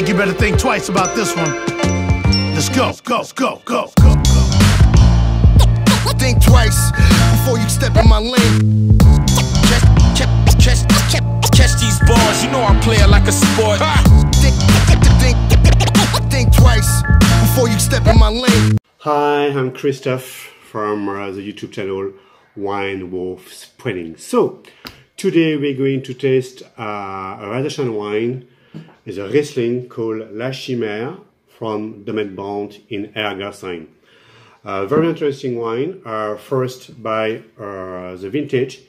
think you better think twice about this one. Let's go, go, go, go. Think twice before you step in my lane. Catch these balls, you know I play it like a sport. Think twice before you step in my lane. Hi, I'm Christophe from the YouTube channel Wine Wolf Spreading. So today we're going to taste a Alsatian wine. It's a Riesling called La Chimère from Domaine brand in Alsace. Very interesting wine. First by the vintage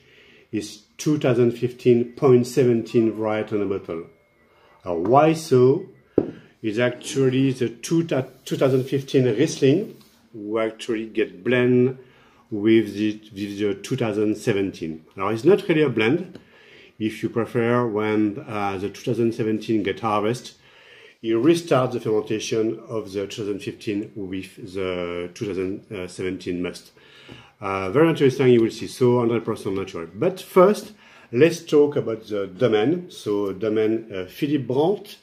is 2015.17 right on the bottle. Why so? It's actually the 2015 Riesling who actually get blend with the 2017. Now it's not really a blend. If you prefer, when the 2017 get harvested, you restart the fermentation of the 2015 with the 2017 must. Very interesting, you will see, so 100% natural. But first, let's talk about the Domaine. So Domaine Philippe Brandt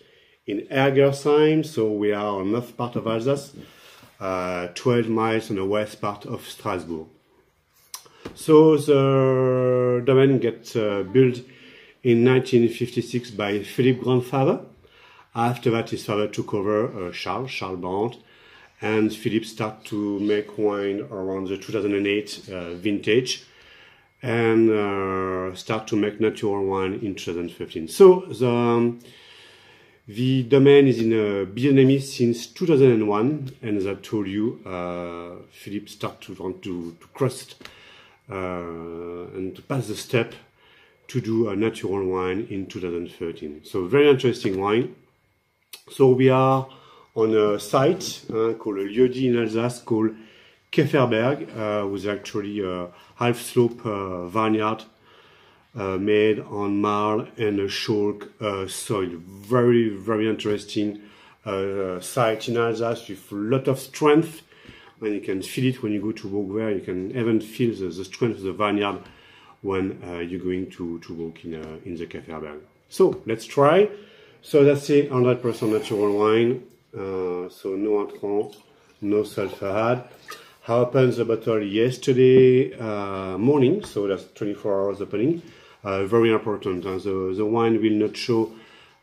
in Alsace, so we are on the north part of Alsace, 12 miles on the west part of Strasbourg. So the Domaine gets built in 1956 by Philippe grandfather. After that, his father took over, Charles Brandt, and Philippe started to make wine around the 2008 vintage, and start to make natural wine in 2015. So the Domaine is in a business since 2001, and as I told you, Philippe started to want to cross it, and to pass the step to do a natural wine in 2013. So very interesting wine. So we are on a site called a lieu-dit in Alsace called Käferberg, with actually a half-slope vineyard made on marl and a chalk soil. Very, very interesting site in Alsace with a lot of strength, and you can feel it when you go to walk there. You can even feel the strength of the vineyard when you're going to walk in the Käferberg. So let's try. So that's it, 100% natural wine. So no entrant, no sulfur add. I opened the bottle yesterday morning, so that's 24 hours opening. Very important. The wine will not show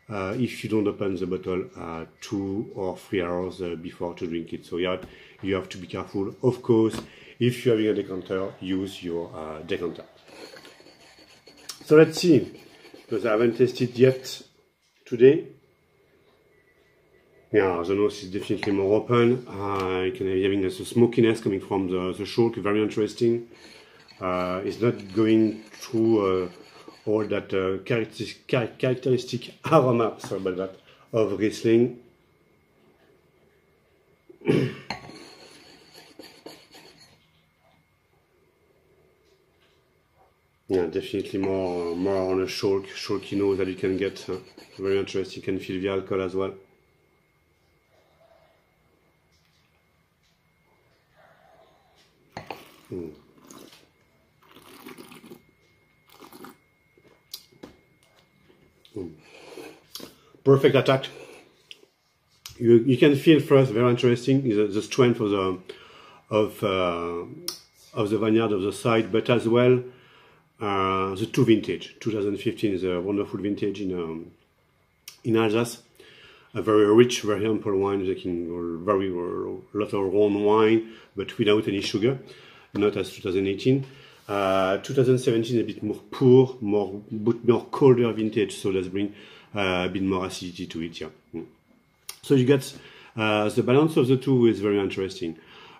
if you don't open the bottle 2 or 3 hours before to drink it. So you have to be careful. Of course, if you're having a decanter, use your decanter. So let's see, because I haven't tasted yet today. Yeah, the nose is definitely more open. You can be having a smokiness coming from the chalk, very interesting. It's not going through all that characteristic aroma, sorry about that, of Riesling. Yeah, definitely more on a chalky nose that you can get. Very interesting. You can feel the alcohol as well. Perfect attack. You can feel first, very interesting, is the strength of the vineyard of the side, but as well the two vintage. 2015 is a wonderful vintage in Alsace. A very rich, very ample wine, making very lot of round wine, but without any sugar, not as 2018. 2017 is a bit more poor, more colder vintage, so let's bring a bit more acidity to it. Yeah. So you get the balance of the two is very interesting.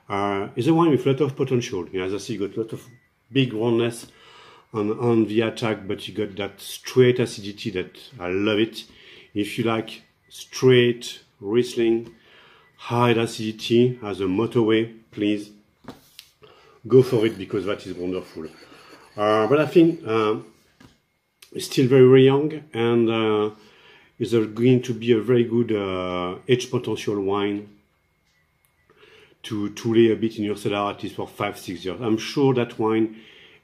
It's a wine with a lot of potential. As I see, you got a lot of big roundness on the attack, but you got that straight acidity that I love it. If you like straight Riesling, high acidity as a motorway, please go for it, because that is wonderful. But I think it's still very young, and is going to be a very good age potential wine to lay a bit in your cellar at least for 5-6 years. I'm sure that wine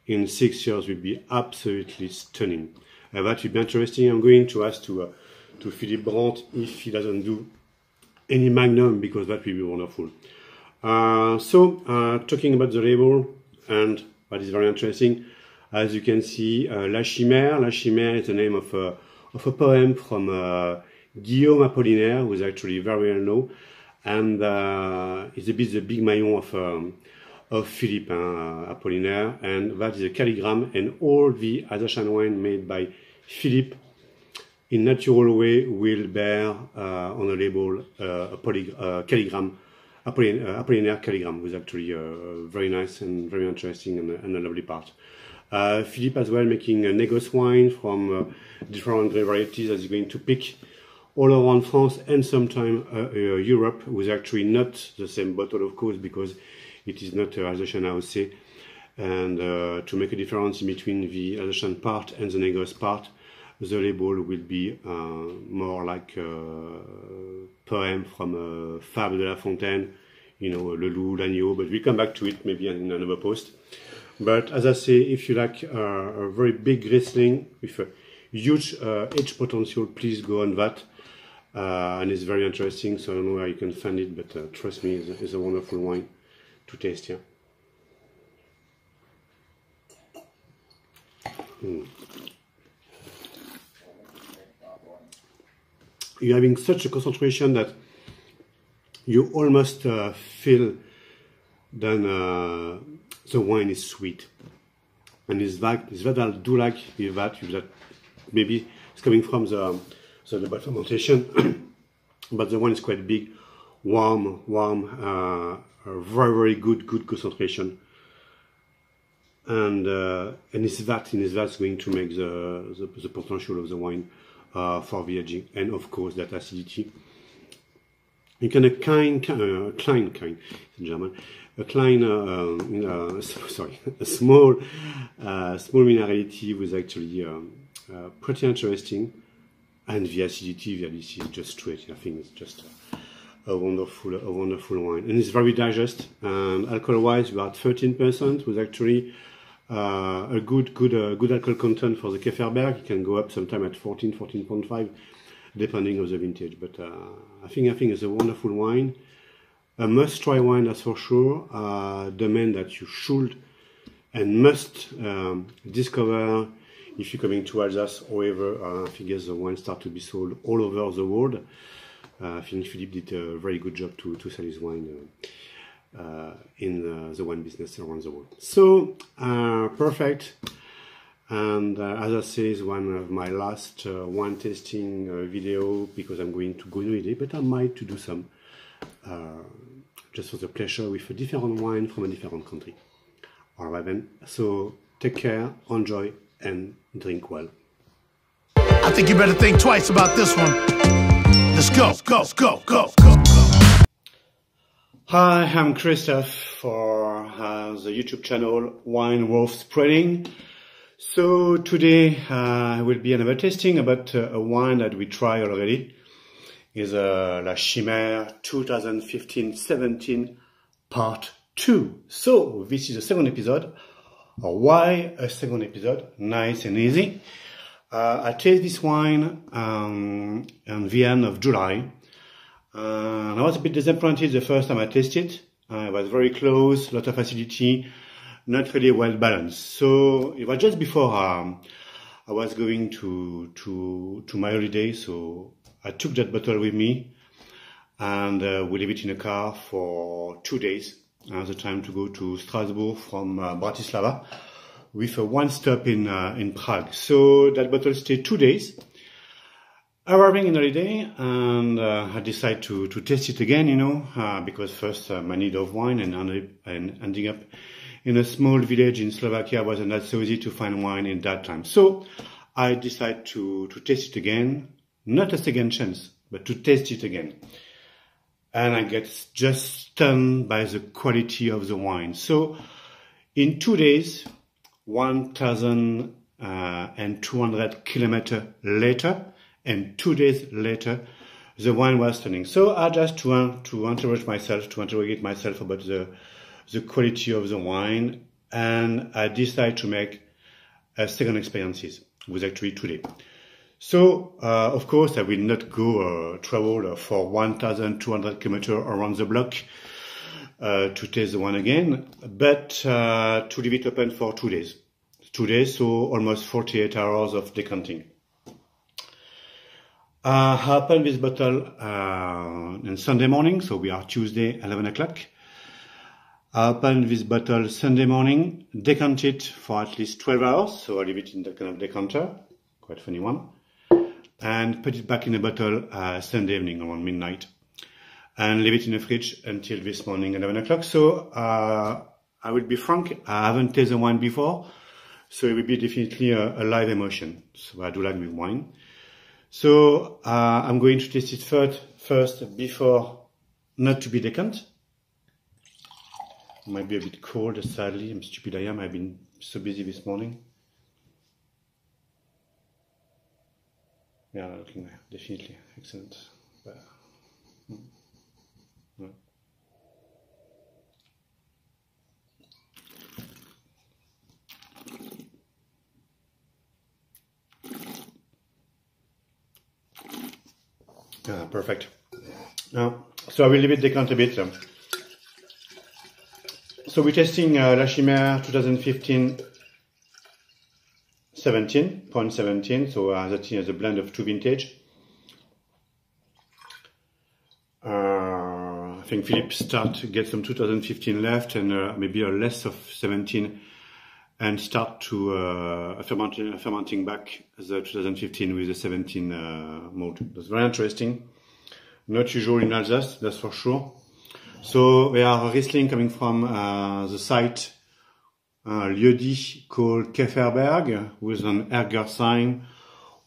in 6 years will be absolutely stunning. That will be interesting. I'm going to ask to Philippe Brandt if he doesn't do any Magnum, because that will be wonderful. Talking about the label, and what is very interesting, as you can see, La Chimère. La Chimère is the name of a poem from Guillaume Apollinaire, who is actually very well known, and it's a bit the big maillon of Philippe Apollinaire, and that is a calligram, and all the Alsatian wine made by Philippe in natural way will bear on a label a calligram, Apollinaire calligram, was actually very nice and very interesting, and a lovely part. Philippe as well making a négoce wine from different varieties that he's going to pick all around France and sometimes Europe, with actually not the same bottle, of course, because it is not Alsatian AOC, and to make a difference in between the Alsatian part and the négoce part, the label will be more like a poem from Fable de la Fontaine, you know, Le Loup, l'Agneau, but we'll come back to it maybe in another post. But as I say, if you like a very big Riesling with a huge age potential, please go on that. And it's very interesting, so I don't know where you can find it, but trust me, it's a wonderful wine to taste here. You're having such a concentration that you almost feel that the wine is sweet. And it's that I do like with that maybe it's coming from the double fermentation, but the wine is quite big, warm, very good concentration, and it's that going to make the potential of the wine for the aging, and of course that acidity. You can a small minerality was actually pretty interesting, and the acidity, this is just straight. I think it's just a wonderful wine, and it's very digest. And alcohol-wise, we are at 13%, was actually a good alcohol content for the Kefferberg. It can go up sometime at 14.5, depending on the vintage. But I think it's a wonderful wine, a must-try wine, that's for sure. Domaine that you should and must discover if you're coming to Alsace. However, I think as the wine start to be sold all over the world, I think Philippe did a very good job to sell his wine in the wine business around the world. So perfect. And as I say, it's one of my last wine tasting video, because I'm going to go in holiday, but I might to do some just for the pleasure with a different wine from a different country. All right then. So take care, enjoy, and drink well. I think you better think twice about this one. Let's go. Hi, I'm Christophe for the YouTube channel Wine Worth Spreading. So today will be another tasting about a wine that we tried already. Is La Chimère 2015-17 Part 2. So this is the second episode. Why a second episode? Nice and easy. I tasted this wine on the end of July. I was a bit disappointed the first time I tasted it. It was very close, a lot of acidity, not really well balanced. So it was just before I was going to my holiday, so I took that bottle with me, and we leave it in a car for 2 days. I had the time to go to Strasbourg from Bratislava, with a one stop in Prague. So that bottle stayed 2 days. Arriving in holiday, and I decided to taste it again, you know, because first my need of wine, and ending up in a small village in Slovakia wasn't that so easy to find wine in that time. So I decided to taste it again, not a second chance, but to taste it again. And I get just stunned by the quality of the wine. So in 2 days, 1,200 kilometers later, and 2 days later, the wine was stunning. So I just to interrogate myself about the quality of the wine, and I decided to make a second experience, was actually today. So, of course, I will not go travel for 1,200 kilometers around the block to taste the wine again, but to leave it open for 2 days. 2 days, so almost 48 hours of decanting. I opened this bottle on Sunday morning, so we are Tuesday, 11 o'clock. I opened this bottle Sunday morning, decant it for at least 12 hours, so I leave it in the kind of decanter, quite funny one, and put it back in the bottle Sunday evening around midnight, and leave it in the fridge until this morning, 11 o'clock. So I will be frank, I haven't tasted wine before, so it will be definitely a live emotion. So I do like with wine. So I'm going to taste it first before not to be decant. Might be a bit cold, sadly. I'm stupid I am. I've been so busy this morning. Yeah, looking there. Definitely. Excellent. Perfect. So I will leave it decant a bit. So we're testing La Chimère 2015 17.17. So that is a blend of 2 vintage. I think Philippe start to get some 2015 left and maybe a less of 17, and start to fermenting back the 2015 with the 17 mode. That's very interesting. Not usual in Alsace, that's for sure. So we are Riesling coming from the site lieu-dit called Kefferberg with an Erger sign.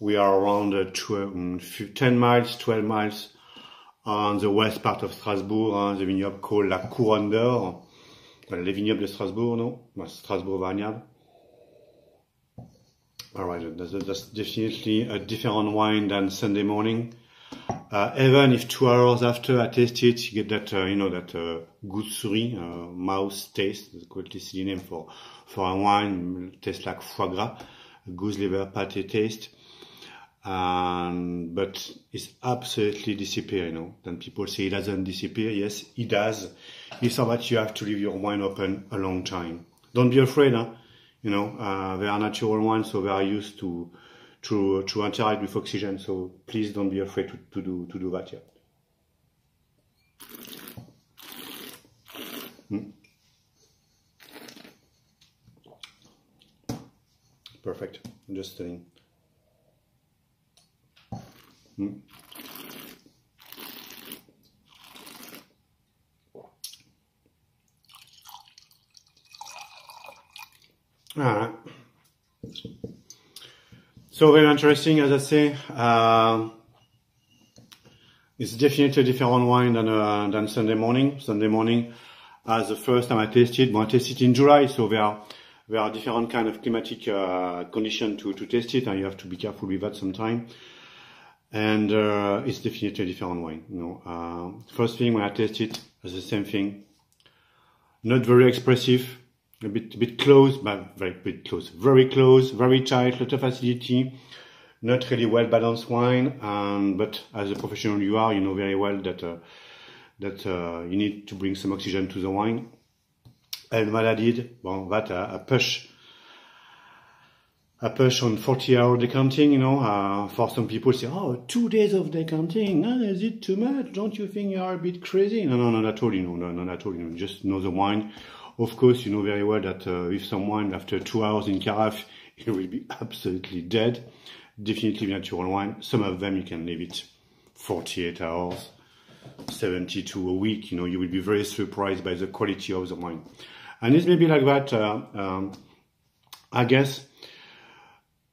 We are around 10 miles, 12 miles on the west part of Strasbourg, the vineyard called La Couronne d'Or. Les vignobles de Strasbourg, no? Strasbourg Vineyard. Alright, that's definitely a different wine than Sunday morning. Even if 2 hours after I taste it, you get that, that gousse-souris, mouse taste, the quality silly name for a wine, tastes like foie gras, goose liver pate taste. But it's absolutely disappear, Then people say it doesn't disappear. Yes, it does. It's about you have to leave your wine open a long time. Don't be afraid, they are natural wines, so they are used to interact with oxygen. So please don't be afraid to do that yet. Perfect. Just stunning. So very interesting, as I say. It's definitely a different wine than Sunday morning. Sunday morning, as the first time I tasted, I tasted in July, so there are different kind of climatic condition to taste it, and you have to be careful with that sometime. And it's definitely a different wine. First thing when I taste it, it's the same thing. Not very expressive. A bit close, but very close, very tight, lot of acidity, not really well balanced wine. But as a professional you are, you know very well that you need to bring some oxygen to the wine. And what I did, that I push on 40-hour decanting. For some people say, 2 days of decanting, is it too much? Don't you think you are a bit crazy? No, not at all. Not at all. Just know the wine. Of course, you know very well that with some wine, after 2 hours in carafe, it will be absolutely dead. Definitely natural wine. Some of them you can leave it 48 hours, 72 a week. You will be very surprised by the quality of the wine. And it's maybe like that, I guess,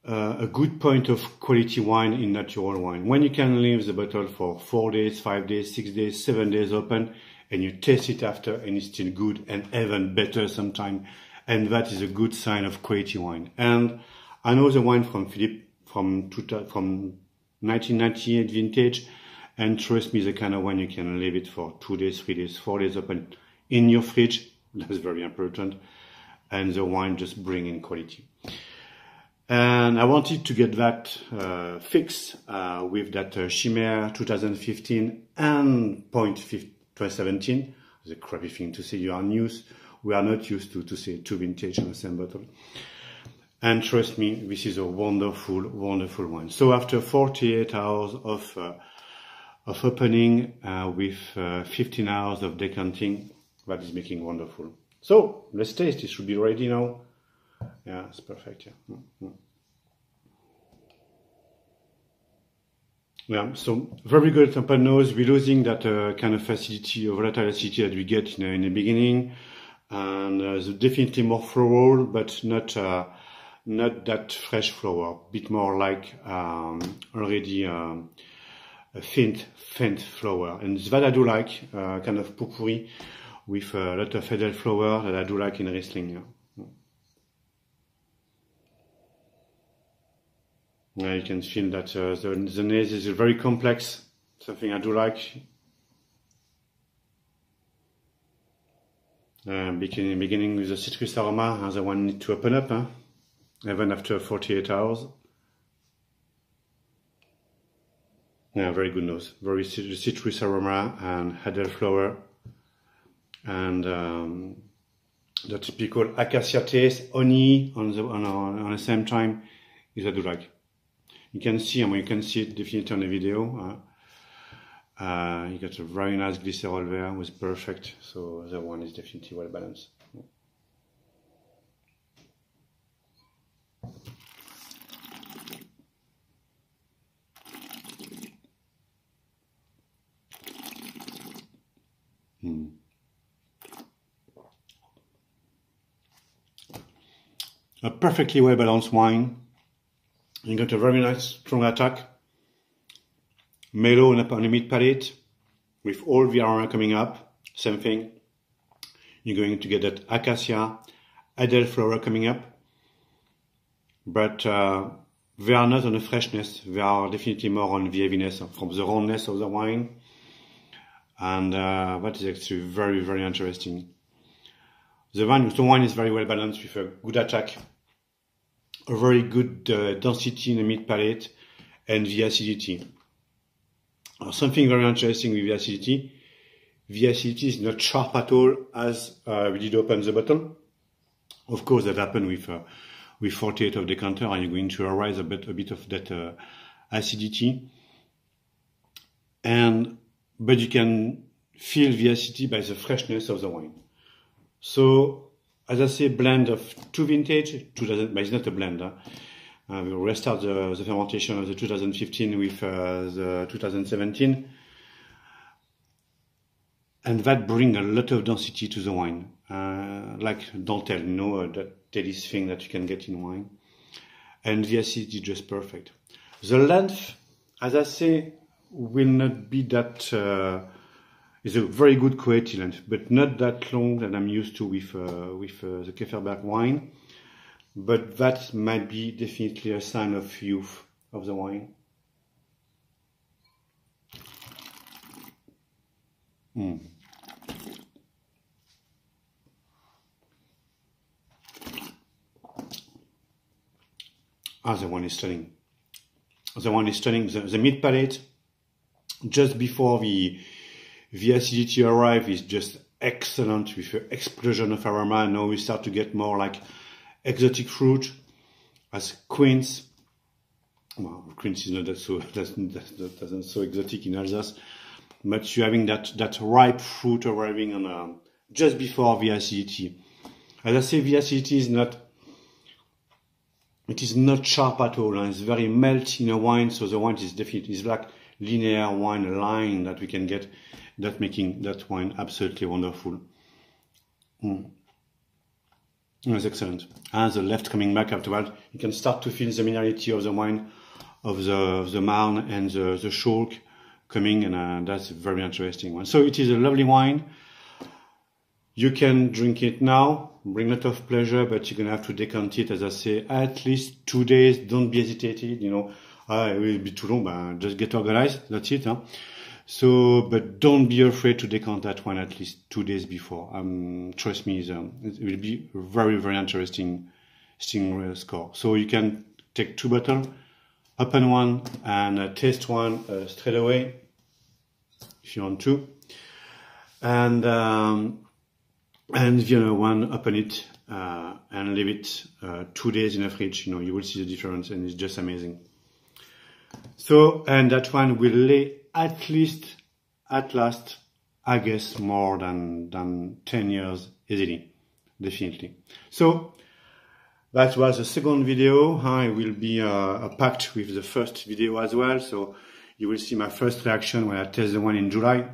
a good point of quality wine in natural wine. When you can leave the bottle for 4 days, 5 days, 6 days, 7 days open, and you taste it after and it's still good and even better sometimes, and that is a good sign of quality wine. And I know the wine from Philippe from 1998 vintage, and trust me, the kind of wine you can leave it for 2 days, 3 days, 4 days open in your fridge. That's very important, and the wine just bring in quality. And I wanted to get that fixed with that Chimère 2015 and Point 2017. It's a crappy thing to say. We are not used to say two vintage on the same bottle. And trust me, this is a wonderful, wonderful wine. So after 48 hours of opening with 15 hours of decanting, that is making wonderful. So let's taste. It should be ready now. Yeah, it's perfect. Yeah. Yeah, so very good open nose. We're losing that kind of acidity or volatile acidity that we get in the beginning, and definitely more floral, but not that fresh flower. A bit more like already a faint flower, and that I do like, kind of potpourri with a lot of edel flower that I do like in Riesling. Yeah. You can feel that the nose is very complex, something I do like. Beginning with the citrus aroma, the one need to open up, even after 48 hours. Yeah, very good nose, very citrus aroma and edel flower, and the typical acacia taste, honey on the same time is I do like. You can see it definitely on the video. You got a very nice glycerol there, was perfect. So the one is definitely well balanced. A perfectly well balanced wine. You got a very nice strong attack, mellow on the mid palate, with all the aroma coming up. Same thing. You're going to get that acacia, edel flower coming up, but they are not on the freshness. They are definitely more on the heaviness from the roundness of the wine, and that is actually very, very interesting. The wine is very well balanced with a good attack, a very good density in the mid palate, and the acidity. Something very interesting with the acidity is not sharp at all as we did open the bottle. Of course, that happened with 48 of decanter, and you're going to arise a bit of that acidity. But you can feel the acidity by the freshness of the wine. So, as I say, blend of two vintage, but it's not a blend. We'll restart the fermentation of the 2015 with the 2017. And that brings a lot of density to the wine. Like dentelle, that delis thing that you can get in wine. And the acidity is just perfect. The length, as I say, will not be that... It's a very good coetilent, but not that long that I'm used to with the Keferberg wine. But that might be definitely a sign of youth of the wine. The wine is stunning. The wine is stunning. The mid palate, just before the acidity arrive, is just excellent with an explosion of aroma. Now we start to get more like exotic fruit as quince. Well, quince is not that so doesn't so exotic in Alsace, but you're having that ripe fruit arriving on just before the acidity. As I say, the acidity is not sharp at all, and it's very melt in a wine. So the wine is like linear wine line that we can get. That making that wine absolutely wonderful. It's excellent. And the left coming back afterward, you can start to feel the minerality of the wine, of the Marne and the Schalk coming, and that's a very interesting one. So it is a lovely wine. You can drink it now, bring a lot of pleasure, but you're gonna have to decant it, as I say, at least 2 days. Don't be hesitated. It will be too long. Just get organized. That's it. So, but don't be afraid to decant that one at least 2 days before. Trust me, it will be a very, very interesting score. So you can take 2 bottles, open one and taste one straight away, if you want to, and the other one, open it and leave it 2 days in the fridge. You know, you will see the difference, and it's just amazing. So, and that one will lay at least, at last, I guess, more than 10 years easily, definitely. So that was the second video. I will be packed with the first video as well. So you will see my first reaction when I test the one in July,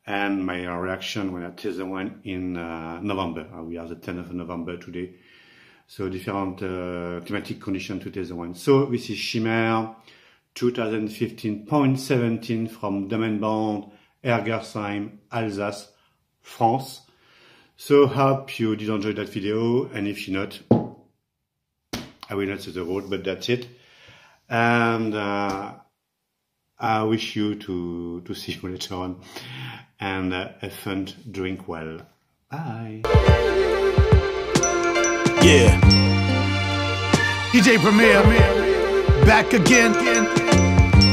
and my reaction when I test the one in November. We are the 10th of November today. So different climatic conditions to test the one. So this is Chimère 2015.17 from Domaine brand, Ergersheim, Alsace, France. So hope you did enjoy that video, and if you not, I will not say the word, but that's it. And I wish you to see you later on, and have fun, drink well. Bye. Yeah. DJ Premier, back again,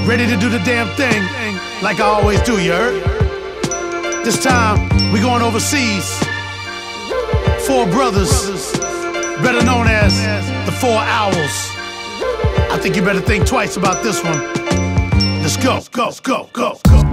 ready to do the damn thing, like I always do, you heard? This time, we going overseas. 4 brothers, better known as the 4 Owls. I think you better think twice about this one. Let's go, go, go, go, go.